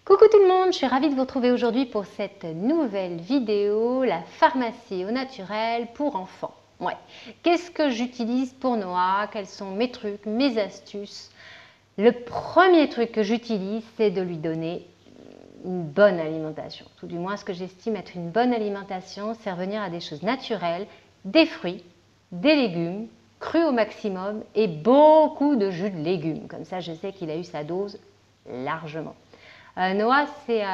Coucou tout le monde, je suis ravie de vous retrouver aujourd'hui pour cette nouvelle vidéo, la pharmacie au naturel pour enfants. Ouais. Qu'est-ce que j'utilise pour Noah? Quels sont mes trucs, mes astuces? Le premier truc que j'utilise, c'est de lui donner une bonne alimentation. Tout du moins, ce que j'estime être une bonne alimentation, c'est revenir à des choses naturelles, des fruits, des légumes, crus au maximum et beaucoup de jus de légumes. Comme ça, je sais qu'il a eu sa dose largement. Noah, c'est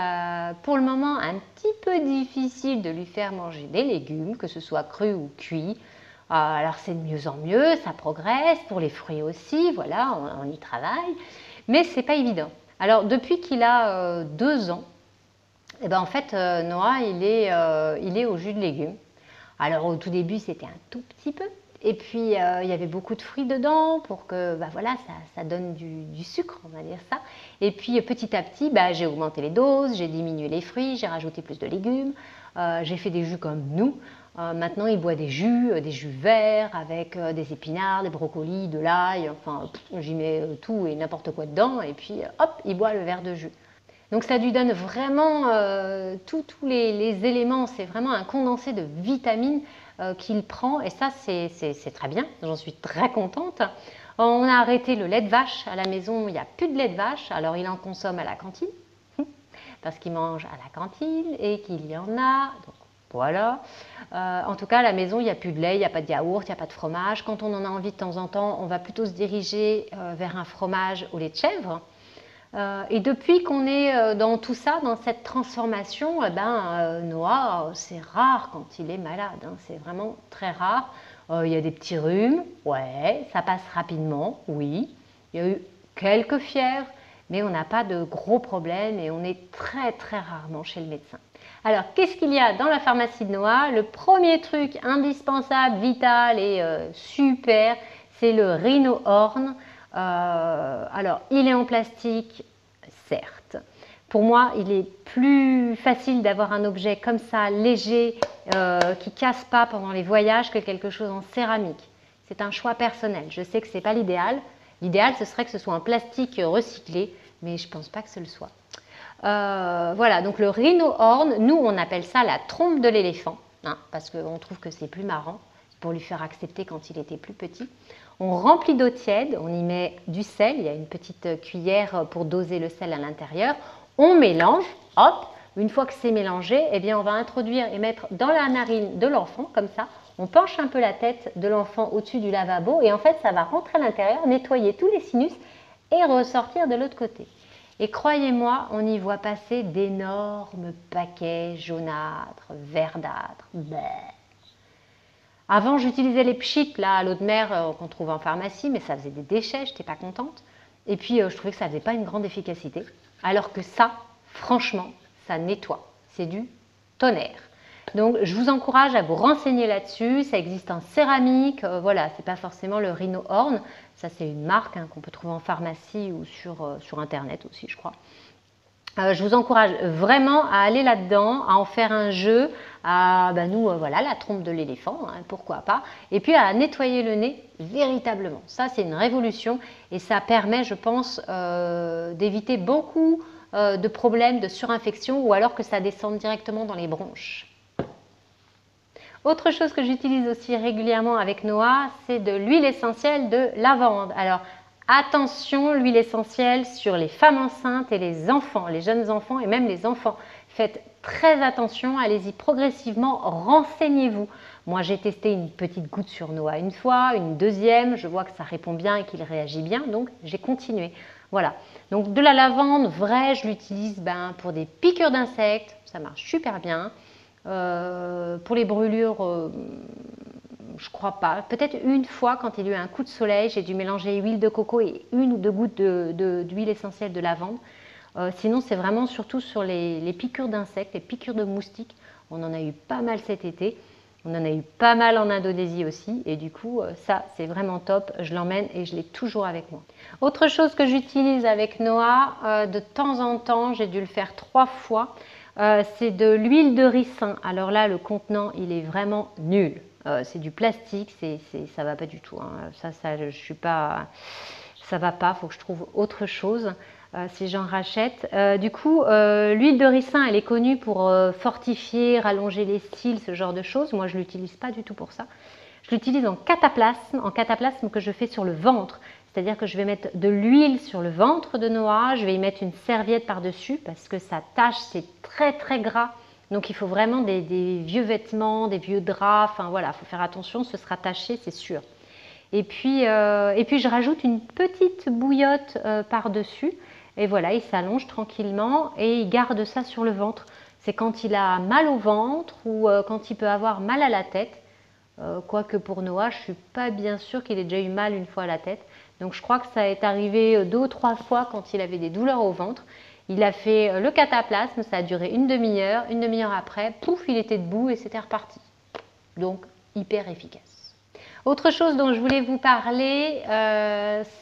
pour le moment un petit peu difficile de lui faire manger des légumes, que ce soit crus ou cuits. Alors c'est de mieux en mieux, ça progresse, pour les fruits aussi, voilà, on y travaille, mais c'est pas évident. Alors depuis qu'il a 2 ans, eh ben, en fait Noah il est au jus de légumes. Alors au tout début c'était un tout petit peu, et puis il y avait beaucoup de fruits dedans pour que voilà, ça donne du sucre, on va dire ça. Et puis petit à petit, j'ai augmenté les doses, j'ai diminué les fruits, j'ai rajouté plus de légumes, j'ai fait des jus comme nous. Maintenant il boit des jus verts avec des épinards, des brocolis, de l'ail, enfin j'y mets tout et n'importe quoi dedans, et puis hop, il boit le verre de jus. Donc ça lui donne vraiment tous les éléments, c'est vraiment un condensé de vitamines qu'il prend, et ça c'est très bien, j'en suis très contente. On a arrêté le lait de vache à la maison, il n'y a plus de lait de vache, alors il en consomme à la cantine, parce qu'il mange à la cantine et qu'il y en a, donc voilà. En tout cas à la maison il n'y a plus de lait, il n'y a pas de yaourt, il n'y a pas de fromage. Quand on en a envie de temps en temps, on va plutôt se diriger vers un fromage au lait de chèvre. Et depuis qu'on est dans tout ça, dans cette transformation, Noah, c'est rare quand il est malade, hein, c'est vraiment très rare. Il y a des petits rhumes, ouais, ça passe rapidement, oui. Il y a eu quelques fièvres, mais on n'a pas de gros problèmes et on est très très rarement chez le médecin. Alors, qu'est-ce qu'il y a dans la pharmacie de Noah? Le premier truc indispensable, vital et super, c'est le Rhino Horn. Alors, il est en plastique, certes. Pour moi, il est plus facile d'avoir un objet comme ça, léger, qui ne casse pas pendant les voyages, que quelque chose en céramique. C'est un choix personnel. Je sais que ce n'est pas l'idéal. L'idéal, ce serait que ce soit un plastique recyclé, mais je ne pense pas que ce le soit. Voilà, donc le Rhino Horn, nous, on appelle ça la trompe de l'éléphant, hein, parce qu'on trouve que c'est plus marrant, pour lui faire accepter quand il était plus petit. On remplit d'eau tiède, on y met du sel, il y a une petite cuillère pour doser le sel à l'intérieur. On mélange, hop, une fois que c'est mélangé, eh bien on va introduire et mettre dans la narine de l'enfant, comme ça. On penche un peu la tête de l'enfant au-dessus du lavabo et en fait ça va rentrer à l'intérieur, nettoyer tous les sinus et ressortir de l'autre côté. Et croyez-moi, on y voit passer d'énormes paquets jaunâtres, verdâtres. Bleh. Avant, j'utilisais les pchites là, à l'eau de mer qu'on trouve en pharmacie, mais ça faisait des déchets, je n'étais pas contente. Et puis, je trouvais que ça n'avait pas une grande efficacité. Alors que ça, franchement, ça nettoie. C'est du tonnerre. Donc, je vous encourage à vous renseigner là-dessus. Ça existe en céramique. Voilà, ce n'est pas forcément le Rhino Horn. Ça, c'est une marque qu'on peut trouver en pharmacie ou sur Internet aussi, je crois. Je vous encourage vraiment à aller là-dedans, à en faire un jeu, à voilà, la trompe de l'éléphant, hein, pourquoi pas, et puis à nettoyer le nez véritablement. Ça, c'est une révolution et ça permet, je pense, d'éviter beaucoup de problèmes de surinfection ou alors que ça descende directement dans les bronches. Autre chose que j'utilise aussi régulièrement avec Noah, c'est de l'huile essentielle de lavande. Alors, attention, l'huile essentielle sur les femmes enceintes et les enfants, les jeunes enfants et même les enfants. Faites très attention, allez-y progressivement, renseignez-vous. Moi, j'ai testé une petite goutte sur Noah une fois, une deuxième, je vois que ça répond bien et qu'il réagit bien, donc j'ai continué. Voilà, donc de la lavande vraie, je l'utilise pour des piqûres d'insectes, ça marche super bien. Pour les brûlures, je crois pas. Peut-être une fois, quand il y a eu un coup de soleil, j'ai dû mélanger huile de coco et 1 ou 2 gouttes d'huile essentielle de lavande. Sinon, c'est vraiment surtout sur les piqûres d'insectes, les piqûres de moustiques. On en a eu pas mal cet été. On en a eu pas mal en Indonésie aussi. Et du coup, ça, c'est vraiment top. Je l'emmène et je l'ai toujours avec moi. Autre chose que j'utilise avec Noah, de temps en temps, j'ai dû le faire 3 fois. C'est de l'huile de ricin. Alors là, le contenant, il est vraiment nul. C'est du plastique, ça va pas du tout. Hein. Ça, je suis pas, ça va pas. Faut que je trouve autre chose. si j'en rachète. Du coup, l'huile de ricin, elle est connue pour fortifier, rallonger les cils, ce genre de choses. Moi, je ne l'utilise pas du tout pour ça. Je l'utilise en cataplasme que je fais sur le ventre. C'est-à-dire que je vais mettre de l'huile sur le ventre de Noah, je vais y mettre une serviette par-dessus parce que ça tâche, c'est très très gras. Donc il faut vraiment des vieux vêtements, des vieux draps, enfin voilà, il faut faire attention, ce sera taché, c'est sûr. Et puis je rajoute une petite bouillotte par-dessus et voilà, il s'allonge tranquillement et il garde ça sur le ventre. C'est quand il a mal au ventre ou quand il peut avoir mal à la tête. Quoique pour Noah, je ne suis pas bien sûre qu'il ait déjà eu mal une fois à la tête. Donc je crois que ça est arrivé 2 ou 3 fois quand il avait des douleurs au ventre. Il a fait le cataplasme, ça a duré une demi-heure. Une demi-heure après, pouf, il était debout et c'était reparti. Donc hyper efficace. Autre chose dont je voulais vous parler,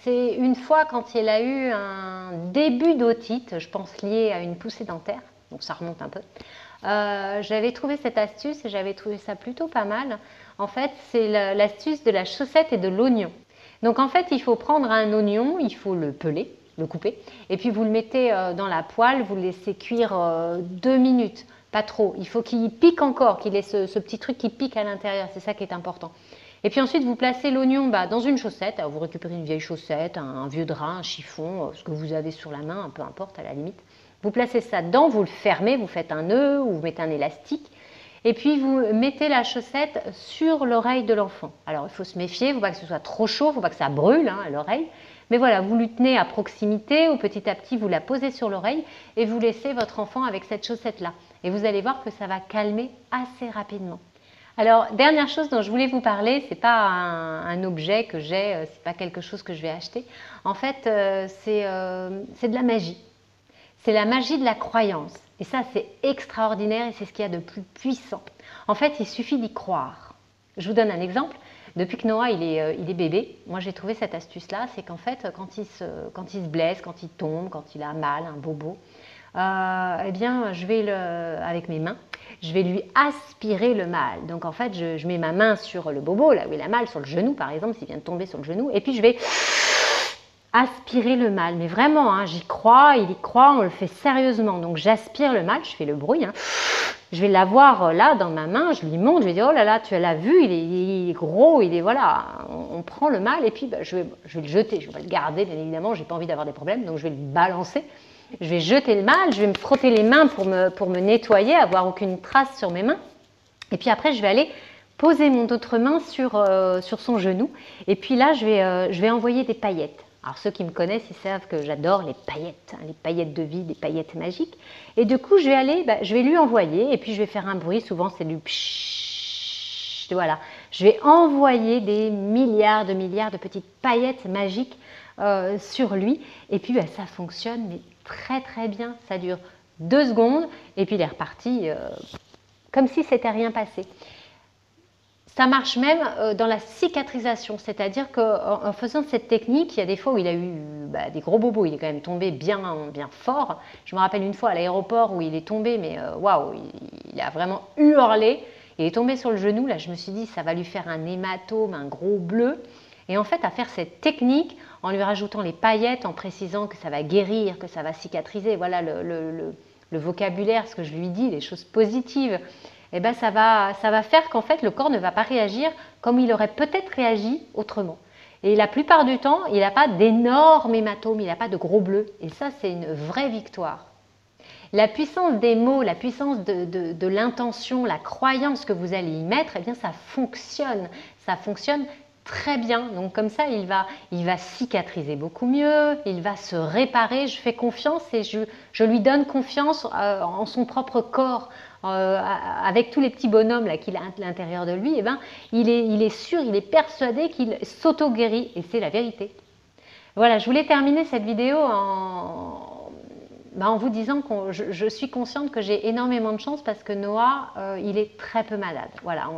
c'est une fois quand il a eu un début d'otite, je pense lié à une poussée dentaire, donc ça remonte un peu. J'avais trouvé cette astuce et j'avais trouvé ça plutôt pas mal. En fait, c'est l'astuce de la chaussette et de l'oignon. Donc en fait, il faut prendre un oignon, il faut le peler, le couper, et puis vous le mettez dans la poêle, vous le laissez cuire 2 minutes, pas trop. Il faut qu'il pique encore, qu'il ait ce petit truc qui pique à l'intérieur, c'est ça qui est important. Et puis ensuite, vous placez l'oignon dans une chaussette. Alors, vous récupérez une vieille chaussette, un vieux drap, un chiffon, ce que vous avez sur la main, peu importe à la limite. Vous placez ça dedans, vous le fermez, vous faites un nœud ou vous mettez un élastique. Et puis vous mettez la chaussette sur l'oreille de l'enfant. Alors il faut se méfier, il ne faut pas que ce soit trop chaud, il ne faut pas que ça brûle à l'oreille. Mais voilà, vous lui tenez à proximité ou petit à petit vous la posez sur l'oreille et vous laissez votre enfant avec cette chaussette-là. Et vous allez voir que ça va calmer assez rapidement. Alors, dernière chose dont je voulais vous parler, ce n'est pas un objet que j'ai, ce n'est pas quelque chose que je vais acheter. En fait, c'est de la magie. C'est la magie de la croyance. Et ça, c'est extraordinaire et c'est ce qu'il y a de plus puissant. En fait, il suffit d'y croire. Je vous donne un exemple. Depuis que Noah il est bébé, moi j'ai trouvé cette astuce-là, c'est qu'en fait, quand il se blesse, quand il tombe, quand il a mal, un bobo, eh bien, je vais, avec mes mains, je vais lui aspirer le mal. Donc en fait, je mets ma main sur le bobo, là où il a mal, sur le genou par exemple, s'il vient de tomber sur le genou, et puis je vais aspirer le mal. Mais vraiment, j'y crois, il y croit, on le fait sérieusement. Donc j'aspire le mal, je fais le bruit. Je vais l'avoir là dans ma main, je lui montre, je lui dis oh là là, tu l'as vu, il est gros, il est voilà. On prend le mal et puis je vais le jeter, je vais pas le garder bien évidemment, j'ai pas envie d'avoir des problèmes, donc je vais le balancer. Je vais jeter le mal, je vais me frotter les mains pour me nettoyer, avoir aucune trace sur mes mains. Et puis après, je vais aller poser mon autre main sur son genou. Et puis là, je vais envoyer des paillettes. Alors ceux qui me connaissent, ils savent que j'adore les paillettes de vie, des paillettes magiques. Et du coup, je vais lui envoyer, et puis je vais faire un bruit, souvent c'est du pshhh, voilà. Je vais envoyer des milliards de petites paillettes magiques sur lui. Et puis ça fonctionne mais très très bien. Ça dure 2 secondes, et puis il est reparti comme si c'était rien passé. Ça marche même dans la cicatrisation, c'est-à-dire qu'en faisant cette technique, il y a des fois où il a eu des gros bobos, il est quand même tombé bien fort. Je me rappelle une fois à l'aéroport où il est tombé, mais waouh, il a vraiment hurlé. Il est tombé sur le genou, là je me suis dit ça va lui faire un hématome, un gros bleu. Et en fait, à faire cette technique, en lui rajoutant les paillettes, en précisant que ça va guérir, que ça va cicatriser, voilà le vocabulaire, ce que je lui dis, les choses positives, eh ben ça va faire qu'en fait le corps ne va pas réagir comme il aurait peut-être réagi autrement. Et la plupart du temps, il n'a pas d'énormes hématomes, il n'a pas de gros bleus. Et ça, c'est une vraie victoire. La puissance des mots, la puissance de l'intention, la croyance que vous allez y mettre, eh bien ça fonctionne. Ça fonctionne très bien. Donc comme ça, il va cicatriser beaucoup mieux, il va se réparer. Je fais confiance et je lui donne confiance en son propre corps. Avec tous les petits bonhommes qu'il a à l'intérieur de lui, eh ben, il est sûr, il est persuadé qu'il s'auto-guérit et c'est la vérité. Voilà, je voulais terminer cette vidéo en vous disant que je suis consciente que j'ai énormément de chance parce que Noah, il est très peu malade. Voilà,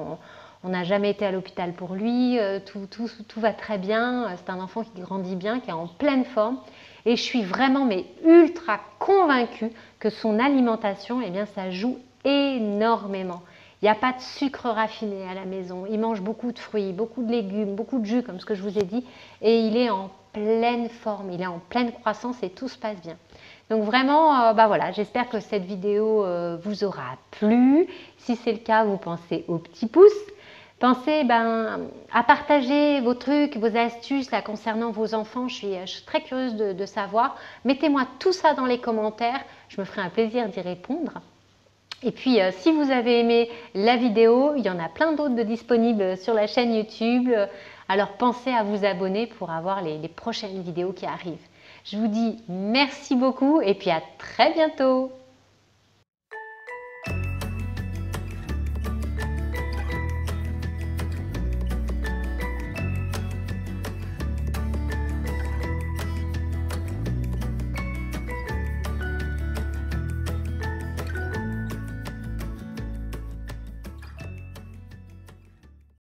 on n'a jamais été à l'hôpital pour lui, tout va très bien, c'est un enfant qui grandit bien, qui est en pleine forme. Et je suis vraiment ultra convaincue que son alimentation, eh bien, ça joue énormément. Il n'y a pas de sucre raffiné à la maison, il mange beaucoup de fruits, beaucoup de légumes, beaucoup de jus comme ce que je vous ai dit et il est en pleine forme, il est en pleine croissance et tout se passe bien. Donc vraiment, voilà, j'espère que cette vidéo vous aura plu. Si c'est le cas, vous pensez au petit pouce. Pensez à partager vos trucs, vos astuces là, concernant vos enfants. Je suis très curieuse de savoir. Mettez-moi tout ça dans les commentaires. Je me ferai un plaisir d'y répondre. Et puis, si vous avez aimé la vidéo, il y en a plein d'autres de disponibles sur la chaîne YouTube. Alors, pensez à vous abonner pour avoir les prochaines vidéos qui arrivent. Je vous dis merci beaucoup et puis à très bientôt.